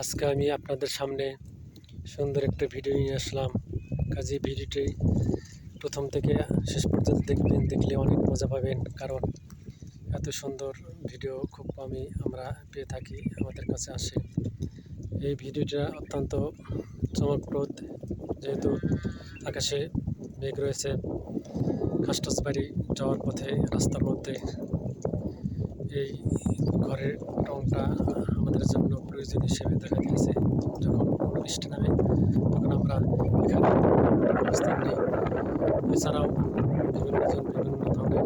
আজকে আমি আপনাদের সামনে সুন্দর একটা ভিডিও নিয়ে আসলাম। কাজে ভিডিওটি প্রথম থেকে শেষ পর্যন্ত দেখবেন, দেখলে অনেক মজা পাবেন। কারণ এত সুন্দর ভিডিও খুব কমই আমরা পেয়ে থাকি, আমাদের কাছে আসে। এই ভিডিওটা অত্যন্ত চমকপ্রদ, যেহেতু আকাশে মেঘ রয়েছে। খাসটাসবাড়ি যাওয়ার পথে রাস্তার মধ্যে এই ঘরের টংটা আমাদের জন্য প্রয়োজন হিসেবে দেখা দিয়েছে। যখন কোনো বৃষ্টি নামে তখন আমরা এখানে অবস্থান নিই। এছাড়াও বিভিন্ন ধরনের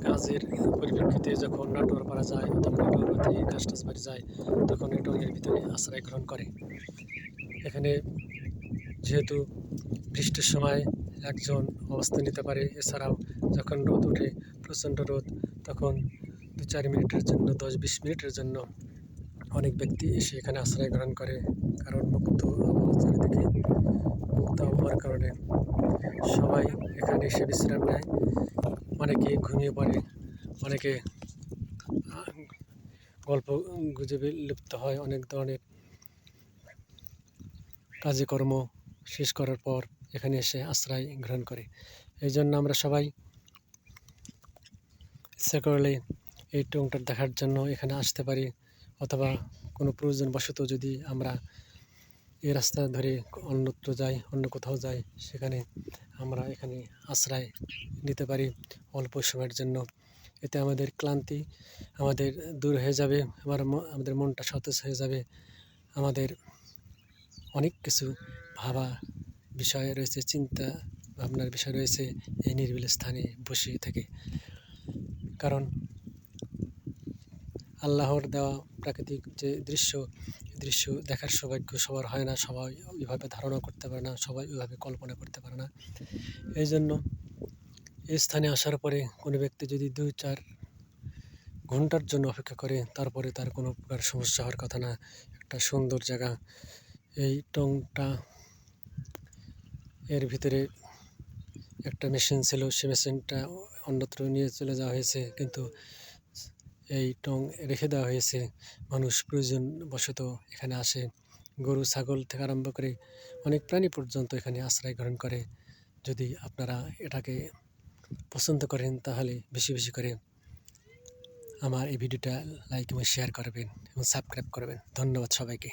কাজের পরিপ্রেক্ষিতে যখন নাটোর পাড়া যায় অথবা নাটোর হতে খাসটাসবাড়ি যায়, তখন এই টঙের ভিতরে আশ্রয় গ্রহণ করে। এখানে যেহেতু বৃষ্টির সময় একজন অবস্থান নিতে পারে। এছাড়াও যখন রোদ ওঠে, প্রচণ্ড রোদ, তখন 2-4 মিনিটের জন্য, 10-20 মিনিটের জন্য অনেক ব্যক্তি এসে এখানে আশ্রয় গ্রহণ করে। কারণ মুক্ত আবহাওয়া, চারিদিকে মুক্ত আবহাওয়ার কারণে সবাই এখানে এসে বিশ্রাম নেয়। অনেকে ঘুমিয়ে পড়ে, অনেকে গল্প গুজবে লিপ্ত হয়। অনেক ধরনের কাজকর্ম শেষ করার পর এখানে এসে আশ্রয় গ্রহণ করে। এই জন্য আমরা সবাই ইচ্ছা করলে এই টংটা দেখার জন্য এখানে আসতে পারি, অথবা কোনো প্রয়োজনবশত যদি আমরা এই রাস্তা ধরে অন্যত্র যাই, অন্য কোথাও যাই, সেখানে আমরা এখানে আশ্রয় নিতে পারি অল্প সময়ের জন্য। এতে আমাদের ক্লান্তি আমাদের দূর হয়ে যাবে, আমাদের মনটা সতেজ হয়ে যাবে। আমাদের অনেক কিছু ভাবা বিষয় রয়েছে, চিন্তা ভাবনার বিষয় রয়েছে এই নিরিবিল স্থানে বসে থেকে। কারণ আল্লাহর দেওয়া প্রাকৃতিক যে দৃশ্য দেখার সৌভাগ্য সবার হয় না, সবাই ওইভাবে ধারণা করতে পারে না, সবাই ওইভাবে কল্পনা করতে পারে না। এই জন্য এই স্থানে আসার পরে কোনো ব্যক্তি যদি 2-4 ঘন্টার জন্য অপেক্ষা করে, তারপরে তার কোনো প্রকার সমস্যা হওয়ার কথা না। একটা সুন্দর জায়গা এই টংটা। এর ভিতরে একটা মেশিন ছিল, সে মেশিনটা অন্যত্র নিয়ে চলে যাওয়া হয়েছে, কিন্তু এই টং রেখে দেওয়া হয়েছে। মানুষ প্রয়োজনবশত এখানে আসে। গরু ছাগল থেকে আরম্ভ করে অনেক প্রাণী পর্যন্ত এখানে আশ্রয় গ্রহণ করে। যদি আপনারা এটাকে পছন্দ করেন তাহলে বেশি বেশি করে আমার এই ভিডিওটা লাইক এবং শেয়ার করবেন এবং সাবস্ক্রাইব করবেন। ধন্যবাদ সবাইকে।